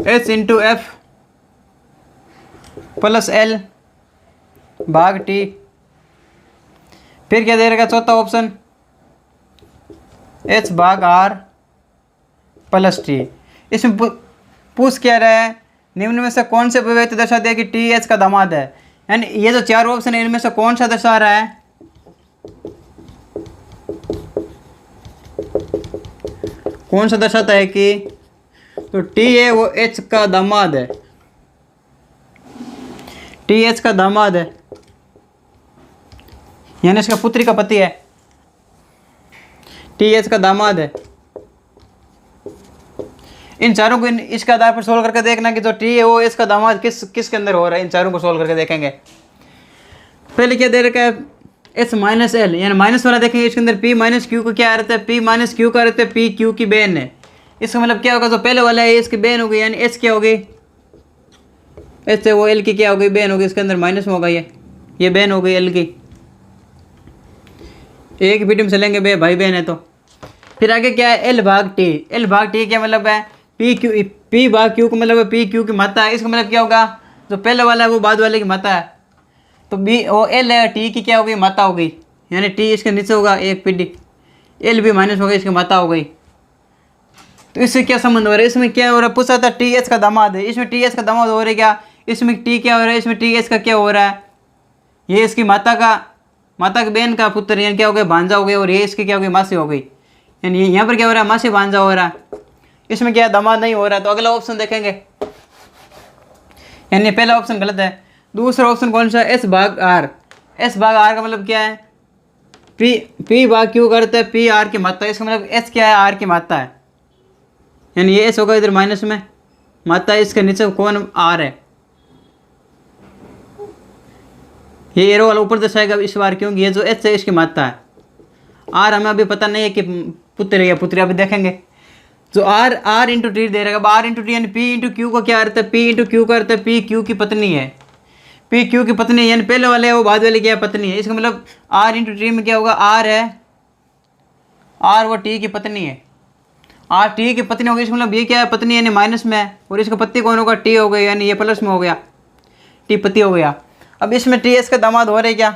H into F plus L भाग टी। फिर क्या दे रखा, चौथा ऑप्शन एच भाग आर प्लस टी। इसमें पूछ क्या रहा है, निम्न में से कौन से अभिव्यक्ति दर्शाते हैं कि टी एच का दामाद है, यानी ये जो 4 ऑप्शन है इनमें से कौन सा दर्शा रहा है, कौन सा दर्शाता है कि तो टी है वो एच का दामाद है, टी एच का दामाद है, यानी इसका पुत्री का पति है, टी एच का दामाद है। इन चारों को इसके आधार पर सोल्व करके देखना कि जो टी है वो एच का दामाद किसके अंदर हो रहा है। इन चारों को सोल्व करके देखेंगे। पहले क्या दे रखा है, एच माइनस एल, यानी माइनस वाला देखेंगे इसके अंदर पी माइनस क्यू का क्या रहता है, पी माइनस क्यू का रहता है, पी क्यू की बहन है। इसका मतलब क्या होगा, जो पहले वाला है इसकी बहन हो गई, यानी एच क्या हो गई, एच से वो एल की क्या हो गई, बहन हो गई। इसके अंदर माइनस में होगा ये बहन हो गई एल की। एक ही पीटी में चलेंगे बे भाई बहन है तो। फिर आगे क्या है, एल भाग टी, एल भाग टी क्या मतलब है, पी भाग क्यू का मतलब है पी क्यू की मात्रा है। इसका मतलब क्या होगा, जो पहले वाला है वो बाद वाले की मात्रा है, तो बी वो एल है, टी की क्या हो गई, मात्रा हो गई, यानी टी इसके नीचे होगा एक पीडी, एल भी माइनस हो गई, इसकी मात्रा हो गई। तो इससे क्या संबंध हो रहा है, इसमें क्या हो रहा है, पूछा था टी एच का दामाद है, इसमें टी एच का दामाद हो रहा है क्या, इसमें टी क्या हो रहा है, इसमें टी एच का क्या हो रहा है, ये इसकी माता की बहन का पुत्र, यानी क्या हो गया, भांजा हो गया, और ये इसकी क्या हो गई, मासी हो गई। यानी यहाँ पर क्या हो रहा है, मासी भांजा हो रहा है, इसमें क्या दामाद नहीं हो रहा है। तो अगला ऑप्शन देखेंगे, यानी पहला ऑप्शन गलत है। दूसरा ऑप्शन कौन सा, एस भाग आर, एस भाग आर का मतलब क्या है, पी भाग क्यू करते हैं पी आर की मात्रा। इसका मतलब एस क्या है, आर की मात्रा है, यानी ये एस होगा इधर माइनस में, मात्रा इसके नीचे कौन, आर है। ये एरो वाला ऊपर दर्शाएगा इस बार, क्योंकि ये जो एच है इसकी मात्रा है। आर हमें अभी पता नहीं है कि पुत्र या पुत्री, अभी देखेंगे। जो आर इंटू टी दे रहा है, आर इंटू टी यानी पी इंटू क्यू का क्या अर्थ है, पी इंटू क्यू का अर्थ है पी क्यू की पत्नी है, पी क्यू की पत्नी, यानी पहले वाले है वो बाद वाले क्या है, पत्नी है। इसका मतलब आर इंटू टी में क्या होगा, आर है, आर वो टी की पत्नी है, आर टी की पत्नी होगी। इसका मतलब ये क्या है, पत्नी यानी माइनस में है, और इसका पति कौन होगा, टी हो गया, यानी ये प्लस में हो गया, टी पति हो गया। अब इसमें टी एस का दामाद हो रहा है क्या,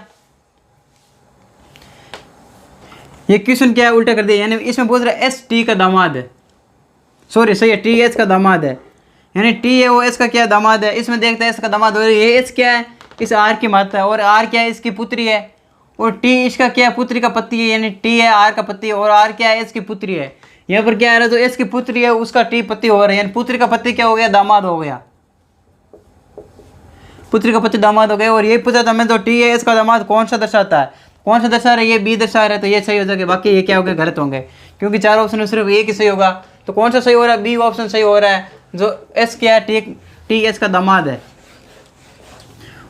ये क्वेश्चन क्या है, उल्टा कर दिया, यानी इसमें पूछ रहा है एस टी का दामाद है, सॉरी सही है, टी एच का दामाद है, यानी टी है वो एस का क्या दामाद है। इसमें देखते हैं एस का दामाद हो रहा है, ये एच क्या है, इस आर की मात्रा है, और आर क्या है, इसकी पुत्री है, और टी इसका क्या है, पुत्री का पति है, यानी टी है आर का पति, और आर क्या है, एस की पुत्री है। यहाँ पर क्या आ रहा है, जो एस की पुत्री है उसका टी पति हो रहा है, यानी पुत्री का पति क्या हो गया, दामाद हो गया, पुत्री का पति दामाद हो गया। और ये पूछा था मैं, तो टी है इसका दामाद कौन सा दर्शाता है, कौन सा दर्शा रहा है, ये बी दर्शा रहा है, तो ये सही हो जाएगा, बाकी ये क्या हो गया, गलत होंगे, क्योंकि चार ऑप्शन में सिर्फ एक ही सही होगा। तो कौन सा सही हो रहा है, बी ऑप्शन सही हो रहा है, जो एस क्या है, टी एस का दामाद है,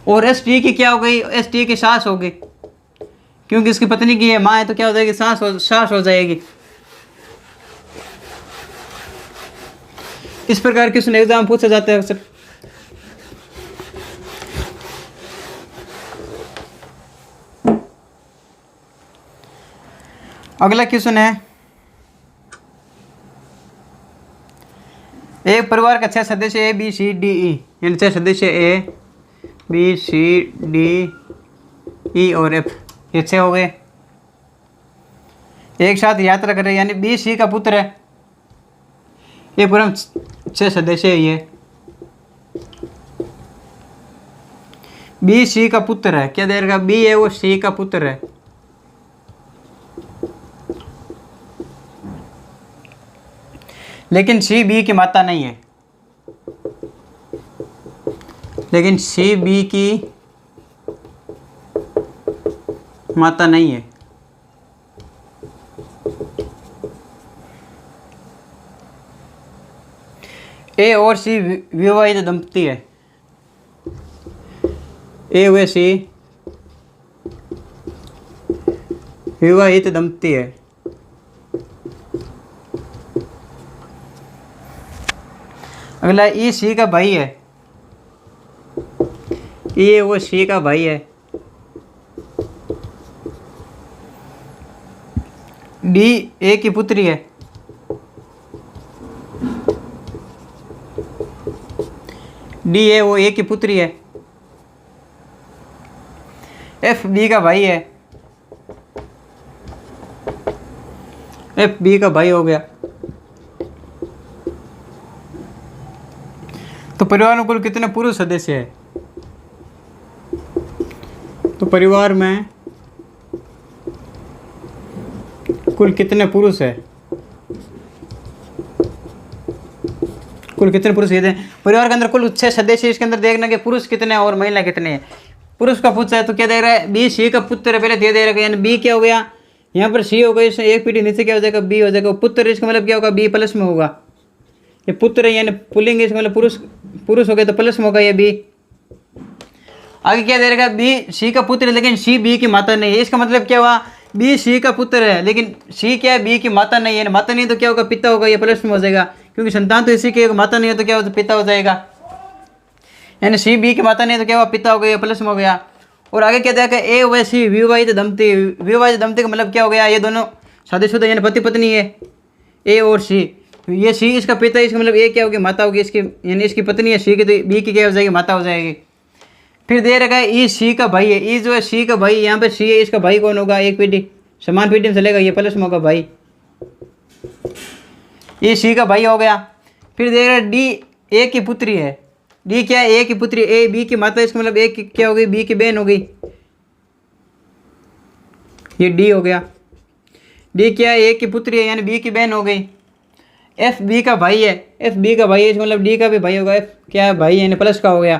और एस टी की क्या हो गई, एस टी की सास हो गई, क्योंकि इसकी पत्नी की है, माँ है, तो क्या हो जाएगी, सास हो जाएगी। इस प्रकार क्वेश्चन एग्जाम पूछे जाते हैं अक्सर। अगला क्वेश्चन है, एक परिवार का 6 सदस्य A B C D E, यानी 6 सदस्य A B C D E और एफ, ये 6 हो गए, एक साथ यात्रा कर रहे, यानी बी सी का पुत्र है, ये पूरा 6 सदस्य है, ये बी सी का पुत्र है, क्या दे रखा, बी है वो सी का पुत्र है, लेकिन सी बी की मात्रा नहीं है, लेकिन सी बी की मात्रा नहीं है। ए और सी विवाहित दंपति है, ए व सी विवाहित दंपति है। अगला ई सी का भाई है, ये वो सी का भाई है, डी ए की पुत्री है, डी ए वो ए की पुत्री है, एफ बी का भाई है, एफ बी का भाई हो गया। तो परिवार में कुल कितने पुरुष सदस्य है, तो परिवार में कुल कितने पुरुष है, कुल कितने पुरुष ये थे परिवार के अंदर? कुल 6 सदस्य। इसके अंदर देखना कि पुरुष कितने और महिला कितने हैं। पुरुष का पुत्र है तो क्या दे रहा है? बी सी का पुत्र है, पहले दे रहा है, यानी बी क्या हो गया यहाँ पर? सी हो गई, इसमें एक पीढ़ी नीचे क्या हो जाएगा? बी हो जाएगा। पुत्र इसका मतलब क्या होगा? बी प्लस में होगा। ये पुत्र है यानी पुल्लिंग, इसका मतलब पुरुष, पुरुष हो गया तो प्लस में होगा ये बी। आगे क्या दे रहा है? बी सी का पुत्र है लेकिन सी बी की माता नहीं है। इसका मतलब क्या हुआ? बी सी का पुत्र है लेकिन सी क्या है? बी की माता नहीं है। माता नहीं तो क्या होगा? पिता होगा। ये प्लस में हो जाएगा क्योंकि संतान तो इसी की, माता नहीं है तो क्या होता? पिता हो जाएगा। यानी सी बी की माता नहीं है तो क्या हुआ? पिता हो गया, प्लस में हो गया। और आगे क्या देखा? ए व सी विवाहित दंपति। विवाहित दंपति का मतलब क्या हो गया? ये दोनों शादीशुदा यानी पति पत्नी है, ए और सी। ये सी इसका पिता, इसका मतलब ए क्या होगी? माता होगी इसकी, यानी इसकी पत्नी है सी की, तो बी की क्या हो जाएगी? माता हो जाएगी। फिर दे रखा है ई सी का भाई है। ई जो है सी का भाई, यहाँ पे सी है, इसका भाई कौन होगा? एक पीढ़ी समान पीढ़ी में चलेगा, ये प्लस में होगा भाई। ये सी का भाई हो गया। फिर देख रहा है डी ए की पुत्री है। डी क्या है? ए की पुत्री, ए बी की माता, इसका मतलब ए की क्या हो गई? बी की बहन हो गई, ये डी हो गया। डी क्या है? ए की पुत्री है यानी बी की बहन हो गई। एफ बी का भाई है। एफ बी का भाई है, इसका मतलब डी का भी भाई होगा। एफ क्या है? भाई यानी प्लस का हो गया।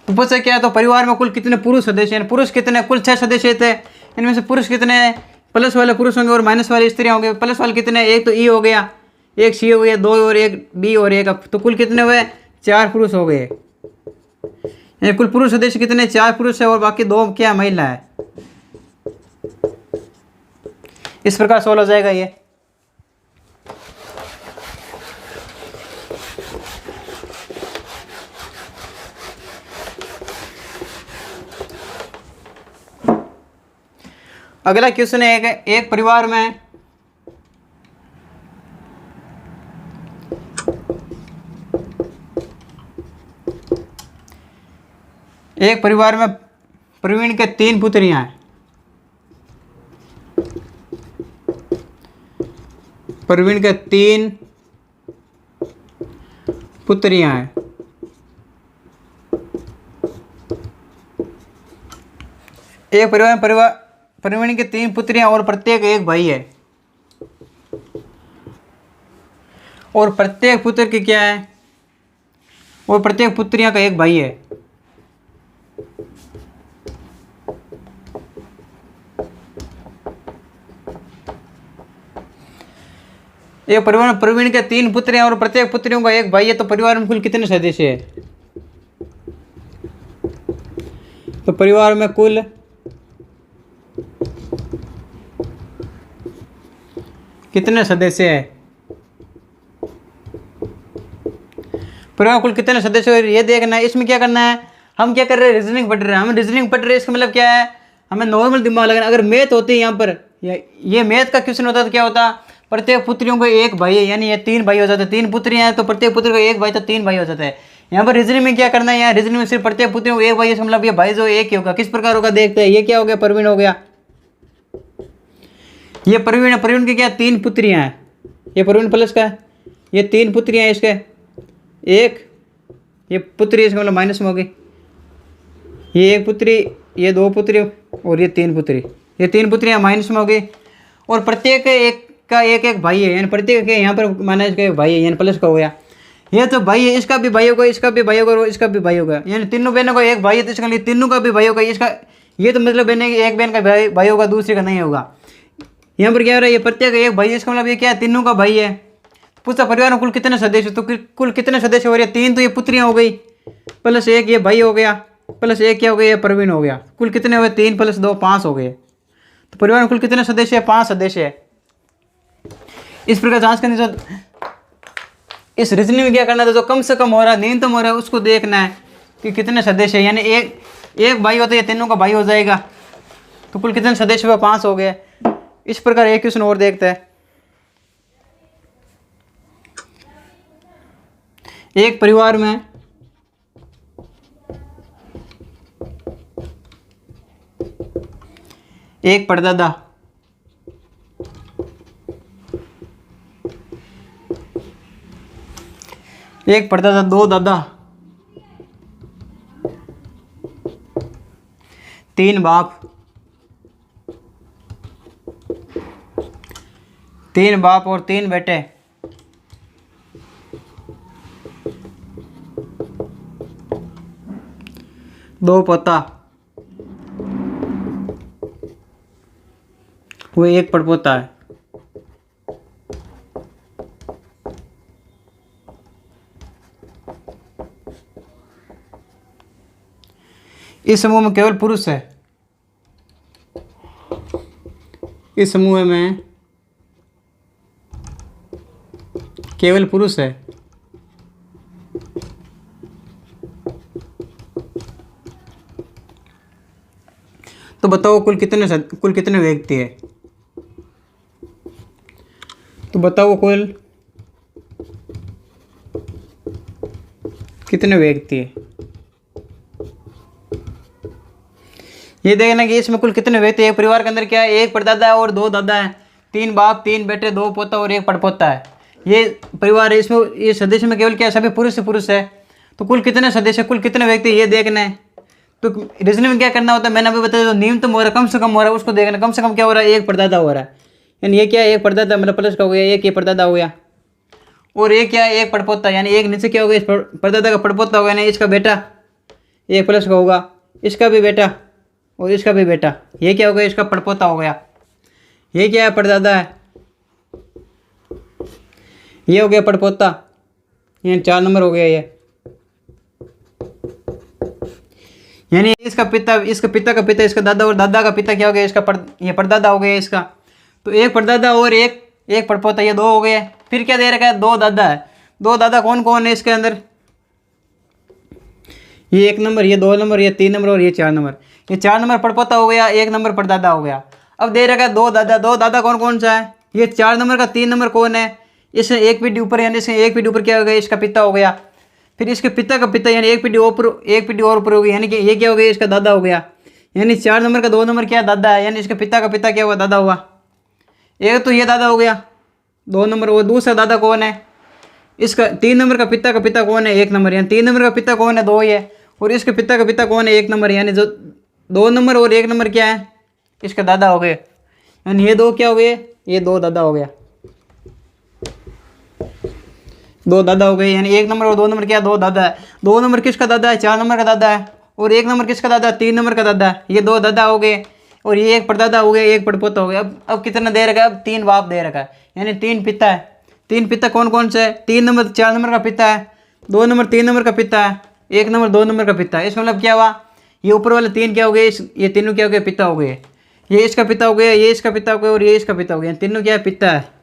तो पूछा क्या है? तो परिवार में कुल कितने पुरुष सदस्य हैं? पुरुष कितने? कुल 6 सदस्य थे। इनमें से पुरुष कितने हैं? प्लस वाले पुरुष होंगे और माइनस वाली स्त्रियां होंगे। प्लस वाले कितने? एक तो ई हो गया, एक सी हो गया, 2 और एक बी और एक F। तो कुल कितने हुए? 4 पुरुष हो गए। कुल पुरुष सदस्य कितने? 4 पुरुष है और बाकी 2 क्या? महिला है। इस प्रकार सवाल हो जाएगा ये। अगला क्वेश्चन है एक परिवार में प्रवीण के 3 पुत्रियां हैं। प्रवीण के 3 पुत्रियां हैं। एक परिवार प्रवीण के 3 पुत्रियां और प्रत्येक एक भाई है। और प्रत्येक पुत्र की क्या है? और प्रत्येक पुत्रियां का एक भाई है। एक परिवार में प्रवीण के 3 पुत्र हैं और प्रत्येक पुत्रियों का एक भाई है। तो परिवार में कुल कितने सदस्य है? तो परिवार में कुल कितने सदस्य है? परिवार में कुल कितने सदस्य है ये देखना है। इसमें क्या करना है? हम क्या कर रहे हैं? रीजनिंग पढ़ रहे हैं। हम रीजनिंग पढ़ रहे हैं, इसका मतलब क्या है? हमें नॉर्मल दिमाग लगाना। अगर मैथ होती है यहाँ पर, ये मैथ का क्वेश्चन होता तो क्या होता? प्रत्येक पुत्रियों को एक भाई है, यानी ये 3 भाई हो जाते हैं। 3 पुत्रियां हैं तो प्रत्येक पुत्र को एक भाई, तो 3 भाई हो जाते हैं। यहाँ पर रीजनिंग में क्या करना है? यहाँ रीजनिंग में सिर्फ प्रत्येक पुत्रियों को एक भाई है, मतलब ये भाई जो एक ही होगा। किस प्रकार होगा देखते हैं। ये क्या हो गया? प्रवीण हो गया। ये प्रवीण है। प्रवीण की क्या? 3 पुत्रियां हैं। ये प्रवीण प्लस का है। ये 3 पुत्रियां हैं इसके, एक ये पुत्री, इसका मतलब माइनस में हो गई। ये एक पुत्री, ये 2 पुत्री और ये 3 पुत्री। ये 3 पुत्रियां माइनस में हो गई। और प्रत्येक एक का एक एक भाई है, यानी प्रत्येक के यहाँ पर माइनस का एक भाई है, यानी प्लस का हो गया। ये तो भाई है, इसका भी भाई होगा, इसका भी भाई होगा और इसका भी भाई होगा। यानी तीनों बहनों का एक भाई है तो इसका लिए तीनों का भी भाई होगा। इसका ये तो मतलब बहन है कि एक बहन का भाई होगा, दूसरे का नहीं होगा। यहाँ पर क्या हो रहा है? ये प्रत्येक एक भाई है, इसका मतलब ये क्या है? तीनों का भाई है। पूछा परिवार में कुल कितने सदस्य? तो कुल कितने सदस्य हो रहे हैं? 3 तो ये पुत्रियां हो गई, प्लस एक ये भाई हो गया, प्लस एक क्या हो गया? ये प्रवीण हो गया। कुल कितने हुए? 3 + 2 5 हो गए। तो परिवार में कुल कितने सदस्य है? 5 सदस्य है। इस प्रकार जांच करने से इस रीजनिंग में क्या करना था? जो कम से कम हो रहा है, न्यूनतम हो रहा है, उसको देखना है कि कितने सदस्य है। यानी एक भाई होता है, ये तीनों का भाई हो जाएगा। तो कुल कितने सदस्य हुए? 5 हो गए। इस प्रकार एक क्वेश्चन और देखते हैं। एक परिवार में एक परदादा, एक परदादा, 2 दादा, 3 बाप, 3 बाप और 3 बेटे। दो पोता, वो एक परपोता है। इस समूह में केवल पुरुष है, इस समूह में केवल पुरुष है। तो बताओ कुल कितने व्यक्ति है? तो बताओ कुल कितने व्यक्ति है? ये देखना कि इसमें कुल कितने व्यक्ति है। एक परिवार के अंदर क्या है, एक परदादा है और दो दादा है, तीन बाप, तीन बेटे, दो पोता और एक पड़पोता है। ये परिवार है, इसमें ये सदस्य में केवल क्या है, सभी पुरुष है। तो कुल कितने सदस्य, कुल कितने व्यक्ति, ये देखना है। तो रीजनिंग में क्या करना होता है, मैंने अभी बताया, जो न्यूनतम हो रहा है, कम से कम हो रहा है, उसको देखना। कम से कम क्या हो रहा है, एक परदादा हो रहा है, यानी ये क्या है, एक परदादा मतलब प्लस का हो गया, एक ये परदादा हो गया। और ये क्या है, एक पड़पोता, यानी एक नीचे क्या हो गया, परदादा का पड़पोता हो गया, यानी इसका बेटा एक प्लस का होगा, इसका भी बेटा और इसका भी बेटा। ये क्या हो गया, इसका पड़पोता हो गया। ये क्या है, परदादा है, ये हो गया पड़पोता, ये 4 नंबर हो गया ये। यानी इसका पिता का पिता, इसका दादा और दादा का पिता क्या हो गया, ये परदादा हो गया इसका। तो एक परदादा और एक पड़पोता, ये 2 हो गए। फिर क्या दे रखा है, 2 दादा है। 2 दादा कौन कौन है इसके अंदर, ये 1 नंबर, ये 2 नंबर, ये 3 नंबर और ये 4 नंबर। ये 4 नंबर पड़पोता हो गया, 1 नंबर परदादा हो गया। अब दे रखा है 2 दादा। 2 दादा कौन कौन सा है, ये 4 नंबर का 3 नंबर कौन है, इससे एक पीढ़ी ऊपर, यानी इससे एक पीढ़ी ऊपर क्या हो गया, इसका पिता हो गया। फिर इसके पिता का पिता, यानी एक पीढ़ी और ऊपर हो गई, यानी कि ये क्या हो गया, इसका दादा हो गया। यानी 4 नंबर का 2 नंबर क्या दादा है, यानी इसके पिता का पिता क्या हुआ, दादा हुआ। एक तो ये दादा हो गया 2 नंबर। वो दूसरा दादा कौन है, इसका 3 नंबर का पिता कौन है, 1 नंबर, यानी 3 नंबर का पिता कौन है, 2 ही है। और इसके पिता का पिता कौन है, 1 नंबर, यानी जो 2 नंबर और 1 नंबर क्या है, इसका दादा हो गए। यानी ये 2 क्या हो गए, ये 2 दादा हो गया, 2 दादा हो गए। यानी 1 नंबर और 2 नंबर क्या, 2 दादा है। 2 नंबर किसका दादा है, 4 नंबर का दादा है। और 1 नंबर किसका दादा है, 3 नंबर का दादा है। ये 2 दादा हो गए और ये एक परदादा हो गया, एक पड़पोता हो गया। अब कितना दे रखा है, अब 3 बाप दे रखा है, यानी 3 पिता है। 3 पिता कौन कौन से है, 3 नंबर 4 नंबर का पिता है, 2 नंबर 3 नंबर का पिता है, 1 नंबर 2 नंबर का पिता है। इसका मतलब क्या हुआ, ये ऊपर वाले 3 क्या हो गए, ये तीनों क्या हो गए, पिता हो गए। ये इसका पिता हो गया, ये इसका पिता हो गया और ये इसका पिता हो गया, तीनों क्या है, पिता है।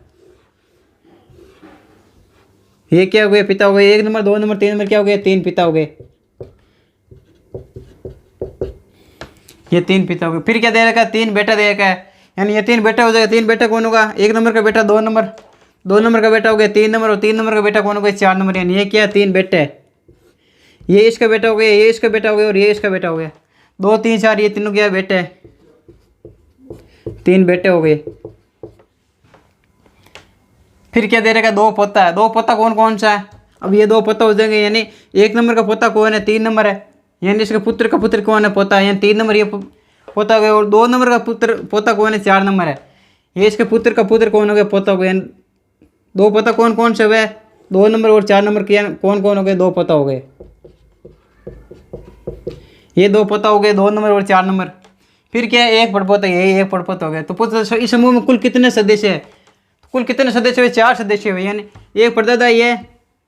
ये क्या हो गया, पिता हो गए। 1 नंबर 2 नंबर 3 नंबर क्या हो गया, 3 पिता हो गए, ये 3 पिता हो गए। फिर क्या दे रखा है, 3 बेटा दे रखा है, यानी ये 3 बेटा हो जाएगा। 3 बेटा कौन होगा, 1 नंबर का बेटा 2 नंबर, 2 नंबर का बेटा हो गया 3 नंबर और 3 नंबर का बेटा कौन हो गया, 4 नंबर। यानी ये क्या, 3 बेटे है। ये इसका बेटा हो गया, ये इसका बेटा हो गया और ये इसका बेटा हो गया। 2 3 4 ये तीनों क्या बेटे है, 3 बेटे हो गए। फिर क्या दे रखा है, 2 पोता है। 2 पोता कौन कौन सा है, अब ये 2 पोता हो जाएंगे। यानी 1 नंबर का पोता कौन है, 3 नंबर है, यानी इसके पुत्र का पुत्र कौन है, पोता है, यानी 3 नंबर ये पोता हो गया। और 2 नंबर का पोता कौन है, 4 नंबर है, ये इसके पुत्र का पुत्र कौन हो गया, पोता हो गया। 2 पोता कौन कौन से हुए, 2 नंबर और 4 नंबर के कौन कौन हो गए, 2 पोता हो गए। ये 2 पोता हो गए, 2 नंबर और 4 नंबर। फिर क्या है, एक पड़पोता, यही एक पड़पोता हो गया। तो पुत्र इस समूह में कुल कितने सदस्य है, कुल कितने सदस्य हुए, 4 सदस्य हुए। यानी एक परदादा, ये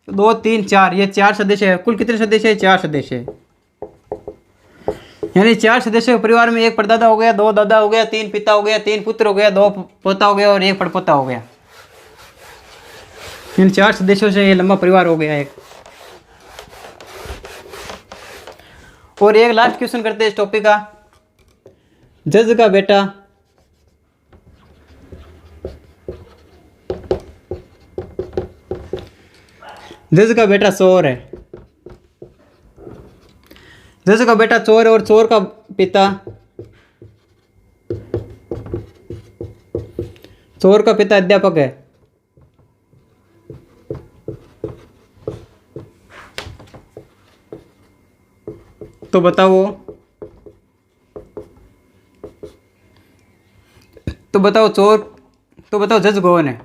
2 3 4, ये 4 सदस्य है। कुल कितने सदस्य है, 4 सदस्य है। यानी 4 सदस्य परिवार में एक परदादा हो गया, 2 दादा हो गया, 3 पिता हो गया, 3 पुत्र हो गया, 2 पोता हो गया और 1 पड़पोता हो गया। इन 4 सदस्यों से ये लंबा परिवार हो गया एक। और एक लास्ट क्वेश्चन करते हैं इस टॉपिक का। जज का बेटा चोर है। जज का बेटा चोर है और चोर का पिता अध्यापक है। तो बताओ जज कौन है,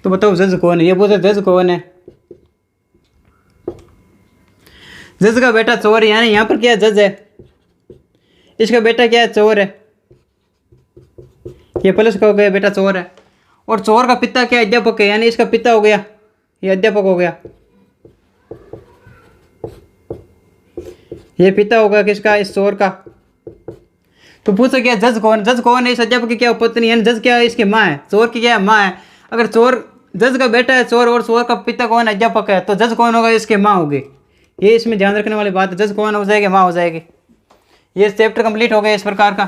तो बताओ जज कौन है, ये बोलते जज कौन है। जज का बेटा चोर है, यानी यहाँ पर क्या है, जज है, इसका बेटा क्या है, चोर है, ये प्लस का हो गया, बेटा चोर है। और चोर का पिता क्या है, अध्यापक है, यानी इसका पिता हो गया, ये अध्यापक हो गया, ये पिता होगा किसका, इस चोर का। तो पूछो क्या जज कौन, जज कौन है, इस अध्यापक की क्या पत्नी है, जज क्या है, इसकी माँ है, चोर की क्या है, माँ है। अगर चोर, जज का बेटा है चोर और चोर का पिता कौन है, अध्यापक है, तो जज कौन होगा, इसकी माँ होगी। ये इसमें ध्यान रखने वाली बात है, जज कौन हो जाएगी, माँ हो जाएगी। ये चैप्टर कंप्लीट हो गया इस प्रकार का।